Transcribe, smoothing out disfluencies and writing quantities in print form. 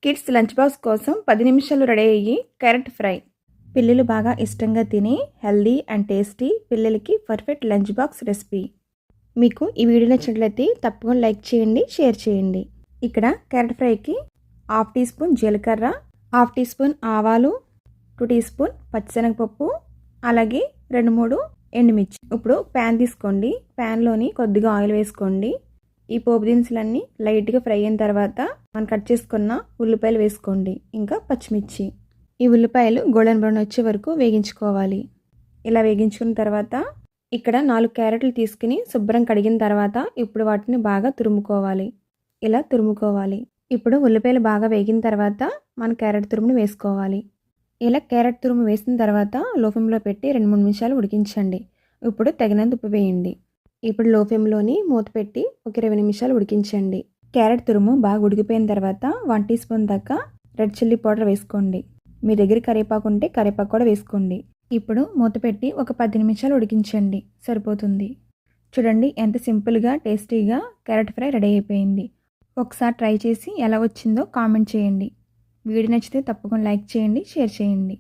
Kids lunch box కోసం 10 నిమిషాలు ready అయ్యి క్యారెట్ ఫ్రై. పిల్లలు బాగా ఇష్టంగా తినే హెల్దీ అండ్ టేస్టీ పిల్లలకి పర్ఫెక్ట్ లంచ్ బాక్స్ రెసిపీ. మీకు ఈ వీడియో నచ్చినట్లయితే తప్పకుండా లైక్ చేయండి, షేర్ చేయండి. ఇక్కడ క్యారెట్ ఫ్రైకి 1/2 టీ స్పూన్ జీలకర్ర, 1/2 టీ స్పూన్ ఆవాలు, 2 టీ స్పూన్ పచ్చిశనగపప్పు, అలాగే 2-3 ఎండుమిర్చి. ఇప్పుడు ప్యాన్ తీసుకోండి. ప్యాన్లోని కొద్దిగా ఆయిల్ వేసుకోండి. ఈ పోపు దినుసులన్నీ లైట్గా ఫ్రై అయిన తర్వాత మనం కట్ చేసుకున్న ఉల్లిపాయలు వేసుకోండి, ఇంకా పచ్చిమిర్చి. ఈ ఉల్లిపాయలు గోల్డెన్ బ్రౌన్ వచ్చే వరకు వేగించుకోవాలి. ఇలా వేగించుకున్న తర్వాత ఇక్కడ 4 క్యారెట్లు తీసుకుని శుభ్రం కడిగిన తర్వాత ఇప్పుడు వాటిని బాగా తురుముకోవాలి. ఇలా తురుముకోవాలి. ఇప్పుడు ఉల్లిపాయలు బాగా వేగిన తర్వాత మన క్యారెట్ తురుముని వేసుకోవాలి. ఇలా క్యారెట్ తురుము వేసిన తర్వాత లో ఫ్లేమ్లో పెట్టి 2-3 నిమిషాలు ఉడికించండి. ఇప్పుడు తగినంత ఉప్పు వేయండి. ఇప్పుడు లో ఫ్లేమ్లోని మూత పెట్టి ఒక 20 నిమిషాలు ఉడికించండి. క్యారెట్ తురుము బాగా ఉడికిపోయిన తర్వాత 1 టీ స్పూన్ దాకా రెడ్ చిల్లీ పౌడర్ వేసుకోండి. మీ దగ్గర కరివేపాకు ఉంటే కరివేపాకు కూడా వేసుకోండి. ఇప్పుడు మూత పెట్టి ఒక 10 నిమిషాలు ఉడికించండి, సరిపోతుంది. చూడండి ఎంత సింపుల్గా టేస్టీగా క్యారెట్ ఫ్రై రెడీ అయిపోయింది. ఒకసారి ట్రై చేసి ఎలా వచ్చిందో కామెంట్ చేయండి. వీడియో నచ్చితే తప్పకుండా లైక్ చేయండి, షేర్ చేయండి.